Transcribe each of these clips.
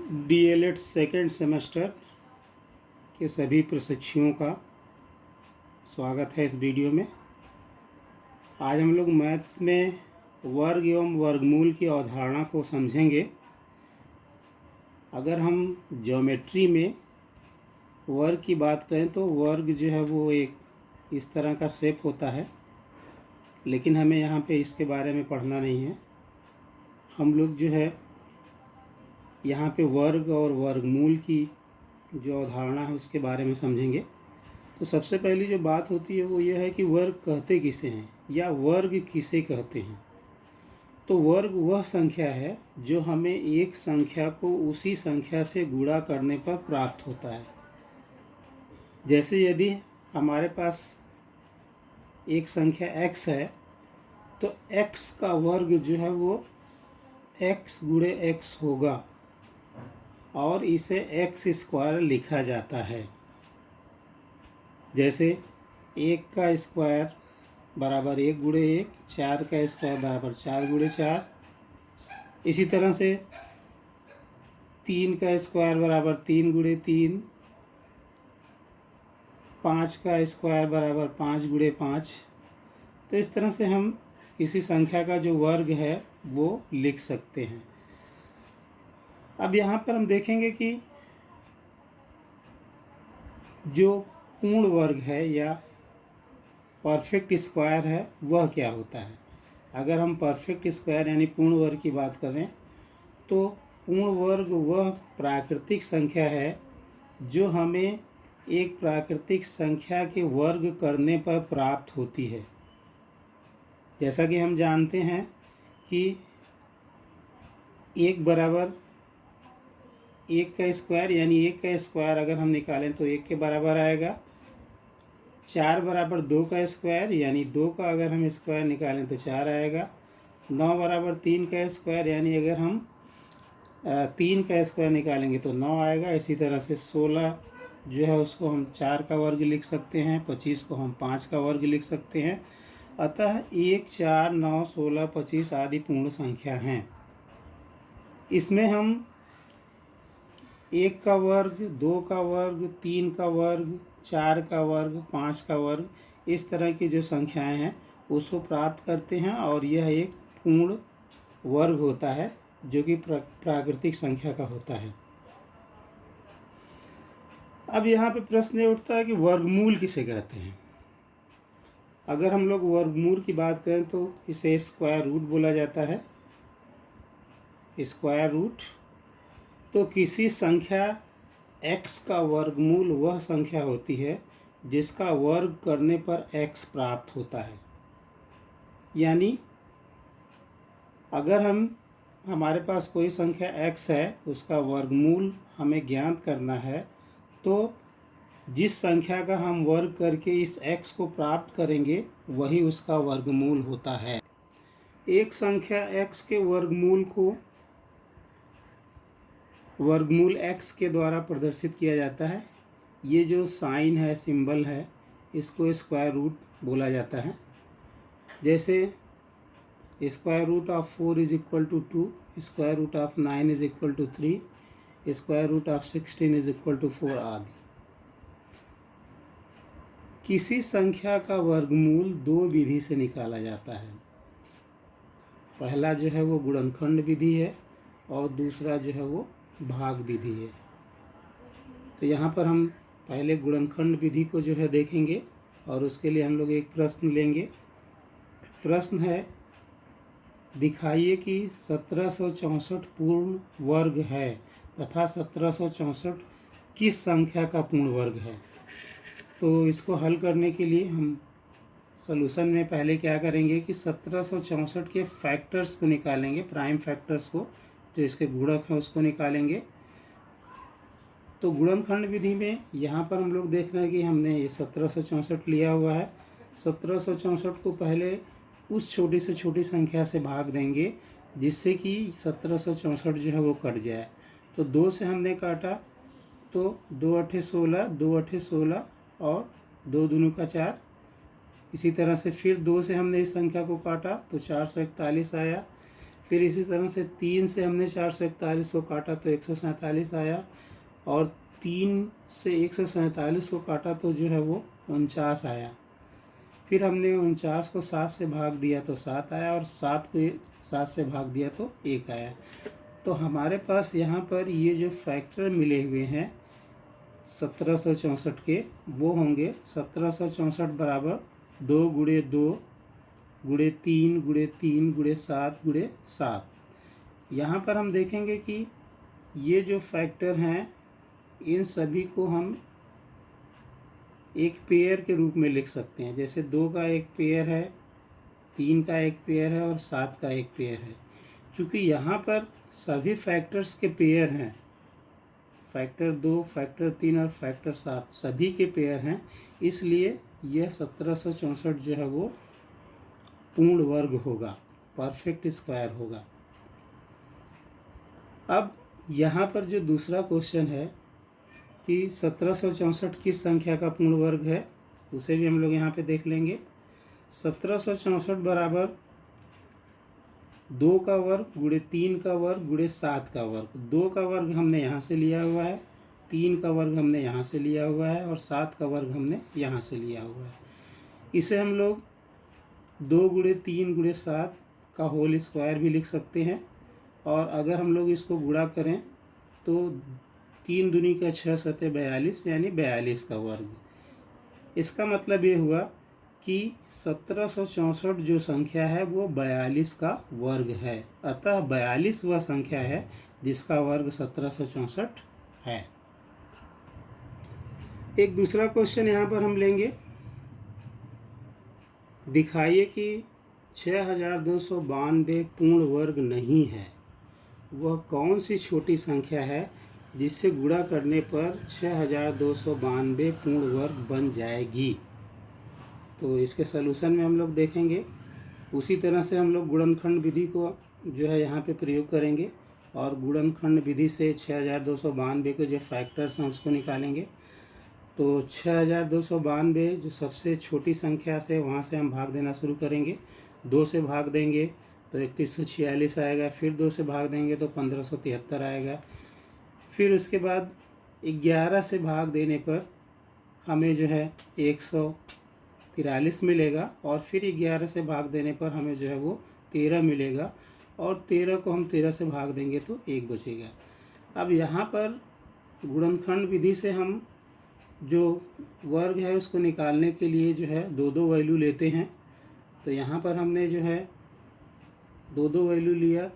DElEd second semester के सभी प्रशिक्षुओं का स्वागत है इस वीडियो में। आज हम लोग मैथ्स में वर्ग एवं वर्गमूल की अवधारणा को समझेंगे। अगर हम ज्योमेट्री में वर्ग की बात करें तो वर्ग जो है वो एक इस तरह का शेप होता है, लेकिन हमें यहाँ पे इसके बारे में पढ़ना नहीं है। हम लोग जो है यहाँ पे वर्ग और वर्गमूल की जो अवधारणा है उसके बारे में समझेंगे। तो सबसे पहली जो बात होती है वो ये है कि वर्ग कहते किसे हैं या वर्ग किसे कहते हैं। तो वर्ग वह संख्या है जो हमें एक संख्या को उसी संख्या से गुणा करने पर प्राप्त होता है। जैसे यदि हमारे पास एक संख्या x है तो x का वर्ग जो है वो x गुणे x होगा और इसे x स्क्वायर लिखा जाता है। जैसे 1 का स्क्वायर बराबर 1 गुणे 1, 4 का स्क्वायर बराबर 4 गुणे 4। इसी तरह से 3 का स्क्वायर बराबर 3 गुणे 3, 5 का स्क्वायर बराबर 5 गुणे 5। तो इस तरह से हम किसी संख्या का जो वर्ग है वो लिख सकते हैं। अब यहाँ पर हम देखेंगे कि जो पूर्ण वर्ग है या परफेक्ट स्क्वायर है वह क्या होता है। अगर हम परफेक्ट स्क्वायर यानी पूर्ण वर्ग की बात करें तो पूर्ण वर्ग वह प्राकृतिक संख्या है जो हमें एक प्राकृतिक संख्या के वर्ग करने पर प्राप्त होती है। जैसा कि हम जानते हैं कि 1 बराबर 1 का स्क्वायर यानी 1 का स्क्वायर अगर हम निकालें तो 1 के बराबर आएगा। 4 बराबर 2 का स्क्वायर यानी 2 का अगर हम स्क्वायर निकालें तो 4 आएगा। 9 बराबर 3 का स्क्वायर यानी अगर हम 3 का स्क्वायर निकालेंगे तो 9 आएगा। इसी तरह से 16 जो है उसको हम 4 का वर्ग लिख सकते हैं, 25 को हम 5 का वर्ग लिख सकते हैं। अतः 1, 4, 9, 16, 25 आदि पूर्ण संख्या हैं। इसमें हम 1 का वर्ग, 2 का वर्ग, 3 का वर्ग, 4 का वर्ग, 5 का वर्ग, इस तरह की जो संख्याएं हैं उसको प्राप्त करते हैं और यह एक पूर्ण वर्ग होता है जो कि प्राकृतिक संख्या का होता है। अब यहाँ पे प्रश्न ये उठता है कि वर्गमूल किसे कहते हैं। अगर हम लोग वर्गमूल की बात करें तो इसे स्क्वायर रूट बोला जाता है। स्क्वायर रूट तो किसी संख्या x का वर्गमूल वह संख्या होती है जिसका वर्ग करने पर x प्राप्त होता है। यानी अगर हमारे पास कोई संख्या x है उसका वर्गमूल हमें ज्ञात करना है तो जिस संख्या का हम वर्ग करके इस x को प्राप्त करेंगे वही उसका वर्गमूल होता है। एक संख्या x के वर्गमूल को वर्गमूल x के द्वारा प्रदर्शित किया जाता है। ये जो साइन है, सिंबल है, इसको स्क्वायर रूट बोला जाता है। जैसे square root of 4 is equal to 2, square root of 9 is equal to 3, square root of 16 is equal to 4 आदि। किसी संख्या का वर्गमूल दो विधि से निकाला जाता है। पहला जो है वो गुणनखंड विधि है और दूसरा जो है वो भाग विधि है। तो यहाँ पर हम पहले गुणनखंड विधि को जो है देखेंगे और उसके लिए हम लोग एक प्रश्न लेंगे। प्रश्न है, दिखाइए कि 1764 पूर्ण वर्ग है तथा 1764 किस संख्या का पूर्ण वर्ग है। तो इसको हल करने के लिए हम सॉल्यूशन में पहले क्या करेंगे कि 1764 के फैक्टर्स को निकालेंगे, प्राइम फैक्टर्स को, जो इसके गुणक हैं उसको निकालेंगे। तो गुणनखंड विधि में यहाँ पर हम लोग देख रहे हैं कि हमने ये 1764 लिया हुआ है। 1764 को पहले उस छोटी से छोटी संख्या से भाग देंगे जिससे कि 1764 जो है वो कट जाए। तो 2 से हमने काटा तो 2 अठे 16, 2 अठे 16 और 2 दूनी का 4। इसी तरह से फिर 2 से हमने इस संख्या को काटा तो 441 आया। फिर इसी तरह से 3 से हमने 441 को काटा तो 147 आया, और 3 से 147 को काटा तो जो है वो 49 आया। फिर हमने 49 को 7 से भाग दिया तो 7 आया, और 7 को 7 से भाग दिया तो 1 आया। तो हमारे पास यहाँ पर ये जो फैक्टर मिले हुए हैं 1764 के, वो होंगे 1764 बराबर 2 गुणे 2 गुणे 3 गुणे 3 गुणे 7 गुणे 7। यहाँ पर हम देखेंगे कि ये जो फैक्टर हैं इन सभी को हम एक पेयर के रूप में लिख सकते हैं। जैसे 2 का एक पेयर है, 3 का एक पेयर है और 7 का एक पेयर है। चूँकि यहाँ पर सभी फैक्टर्स के पेयर हैं, फैक्टर 2, फैक्टर 3 और फैक्टर 7 सभी के पेयर हैं, इसलिए यह 1764 जो है वो पूर्ण वर्ग होगा, परफेक्ट स्क्वायर होगा। अब यहाँ पर जो दूसरा क्वेश्चन है कि 1764 किस संख्या का पूर्ण वर्ग है, उसे भी हम लोग यहाँ पे देख लेंगे। 1764 बराबर 2 का वर्ग गुणे 3 का वर्ग गुणे 7 का वर्ग। 2 का वर्ग हमने यहाँ से लिया हुआ है, 3 का वर्ग हमने यहाँ से लिया हुआ है और 7 का वर्ग हमने यहाँ से लिया हुआ है। इसे हम लोग 2 गुणे 3 गुणे 7 का होल स्क्वायर भी लिख सकते हैं, और अगर हम लोग इसको गुणा करें तो 3 दूनी का 6 सते 42 यानी 42 का वर्ग। इसका मतलब ये हुआ कि 1764 जो संख्या है वो 42 का वर्ग है, अतः 42 वह संख्या है जिसका वर्ग 1764 है। एक दूसरा क्वेश्चन यहाँ पर हम लेंगे। दिखाइए कि 6292 पूर्ण वर्ग नहीं है। वह कौन सी छोटी संख्या है जिससे गुणा करने पर 6292 पूर्ण वर्ग बन जाएगी। तो इसके सलूशन में हम लोग देखेंगे, उसी तरह से हम लोग गुणनखंड विधि को जो है यहाँ पे प्रयोग करेंगे, और गुणनखंड विधि से 6292 के जो फैक्टर्स हैं उसको निकालेंगे। तो 6292 जो सबसे छोटी संख्या से, वहाँ से हम भाग देना शुरू करेंगे। 2 से भाग देंगे तो 3146 आएगा, फिर 2 से भाग देंगे तो 1573 आएगा, फिर उसके बाद 11 से भाग देने पर हमें जो है 143 मिलेगा, और फिर 11 से भाग देने पर हमें जो है वो 13 मिलेगा, और 13 को हम 13 से भाग देंगे तो 1 बचेगा। अब यहाँ पर गुणनखंड विधि से हम जो वर्ग है उसको निकालने के लिए जो है 2-2 वैल्यू लेते हैं। तो यहाँ पर हमने जो है 2-2 वैल्यू लिया,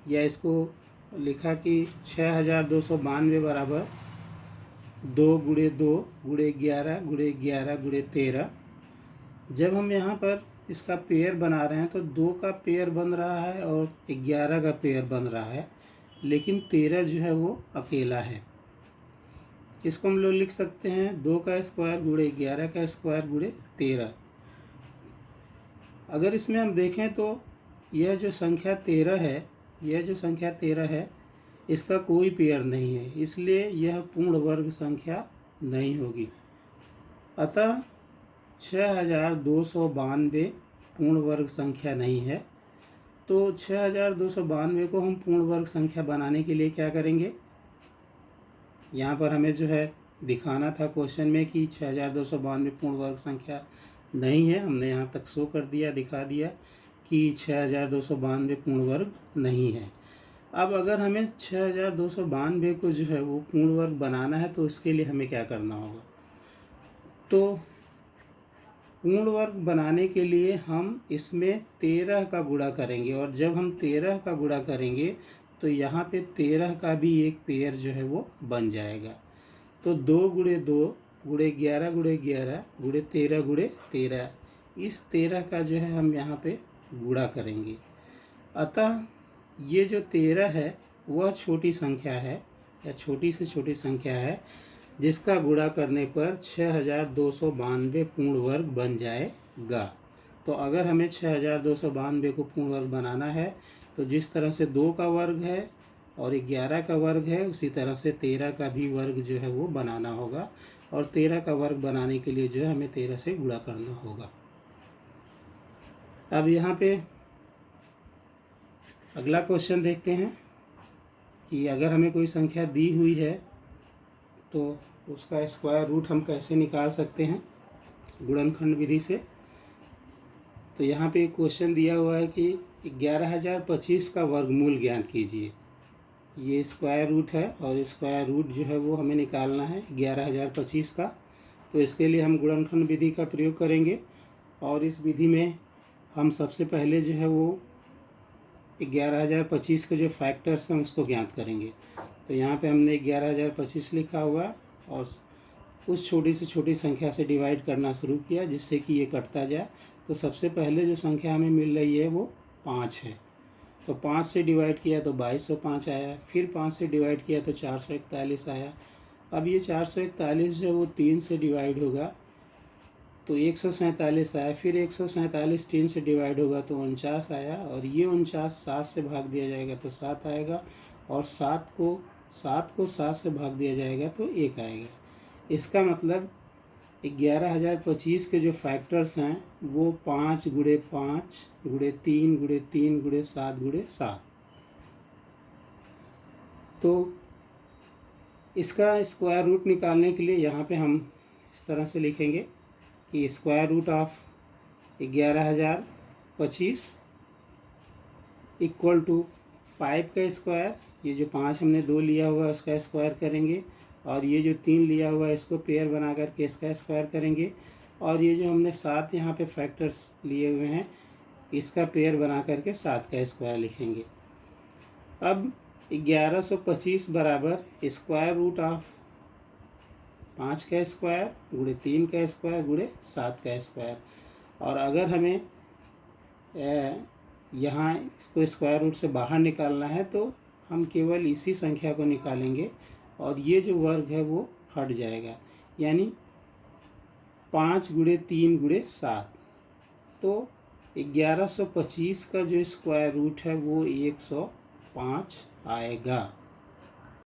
या इसको लिखा कि 6292 बराबर 2 गुणे 2 गुणे 11 गुणे 11 गुणे 13। जब हम यहाँ पर इसका पेयर बना रहे हैं तो 2 का पेयर बन रहा है और 11 का पेयर बन रहा है, लेकिन 13 जो है वो अकेला है। इसको हम लोग लिख सकते हैं 2 का स्क्वायर गुणे 11 का स्क्वायर गुणे 13। अगर इसमें हम देखें तो यह जो संख्या 13 है, इसका कोई पेयर नहीं है, इसलिए यह पूर्ण वर्ग संख्या नहीं होगी। अतः 6292 पूर्ण वर्ग संख्या नहीं है। तो 6292 को हम पूर्ण वर्ग संख्या बनाने के लिए क्या करेंगे, यहाँ पर हमें जो है दिखाना था क्वेश्चन में कि 6292 पूर्ण वर्ग संख्या नहीं है। हमने यहाँ तक शो कर दिया, दिखा दिया कि 6292 पूर्ण वर्ग नहीं है। अब अगर हमें 6292 को जो है वो पूर्ण वर्ग बनाना है तो उसके लिए हमें क्या करना होगा। तो पूर्ण वर्ग बनाने के लिए हम इसमें 13 का गुणा करेंगे, और जब हम 13 का गुणा करेंगे तो यहाँ पे 13 का भी एक पेयर जो है वो बन जाएगा। तो 2 गुणे 2 गुणे 11 गुणे 11 गुणे 13 गुणे 13, इस 13 का जो है हम यहाँ पे गुणा करेंगे। अतः ये जो 13 है वह छोटी संख्या है, या छोटी से छोटी संख्या है, जिसका गुणा करने पर 6292 पूर्ण वर्ग बन जाएगा। तो अगर हमें 6292 को पूर्ण वर्ग बनाना है तो जिस तरह से 2 का वर्ग है और 11 का वर्ग है, उसी तरह से 13 का भी वर्ग जो है वो बनाना होगा, और 13 का वर्ग बनाने के लिए जो है हमें 13 से गुणा करना होगा। अब यहाँ पे अगला क्वेश्चन देखते हैं कि अगर हमें कोई संख्या दी हुई है तो उसका स्क्वायर रूट हम कैसे निकाल सकते हैं गुणनखंड विधि से। तो यहाँ पे एक क्वेश्चन दिया हुआ है कि 11,025 का वर्गमूल ज्ञात कीजिए। ये स्क्वायर रूट है और स्क्वायर रूट जो है वो हमें निकालना है 11,025 का। तो इसके लिए हम गुणनखंड विधि का प्रयोग करेंगे और इस विधि में हम सबसे पहले जो है वो 11,025 के जो फैक्टर्स हैं उसको ज्ञात करेंगे। तो यहाँ पे हमने 11,025 लिखा हुआ और उस छोटी से छोटी संख्या से डिवाइड करना शुरू किया जिससे कि ये कटता जाए। तो सबसे पहले जो संख्या हमें मिल रही है वो 5 है। तो 5 से डिवाइड किया तो 2205 आया, फिर 5 से डिवाइड किया तो 441 आया। अब ये 441 जो है वो 3 से डिवाइड होगा तो 147 आया, फिर 147 3 से डिवाइड होगा तो 49 आया, और ये 49 7 से भाग दिया जाएगा तो 7 आएगा, और 7 को 7 से भाग दिया जाएगा तो 1 आएगा। इसका मतलब 11,025 के जो फैक्टर्स हैं वो 5 गुणे 5 गुणे 3 गुणे 3 गुणे 7 गुणे 7। तो इसका स्क्वायर रूट निकालने के लिए यहाँ पे हम इस तरह से लिखेंगे कि square root of 11,025 equal to 5 का स्क्वायर, ये जो 5 हमने 2 लिया हुआ है उसका स्क्वायर करेंगे, और ये जो 3 लिया हुआ है इसको पेयर बना करके इसका स्क्वायर करेंगे, और ये जो हमने 7 यहाँ पे फैक्टर्स लिए हुए हैं इसका पेयर बना करके 7 का स्क्वायर लिखेंगे। अब 1125 बराबर स्क्वायर रूट ऑफ 5 का स्क्वायर गुणे 3 का स्क्वायर गुणे 7 का स्क्वायर। और अगर हमें यहाँ इसको स्क्वायर रूट से बाहर निकालना है तो हम केवल इसी संख्या को निकालेंगे और ये जो वर्ग है वो हट जाएगा, यानी 5 गुणे 3 गुणे 7। तो 1125 का जो स्क्वायर रूट है वो 105 आएगा।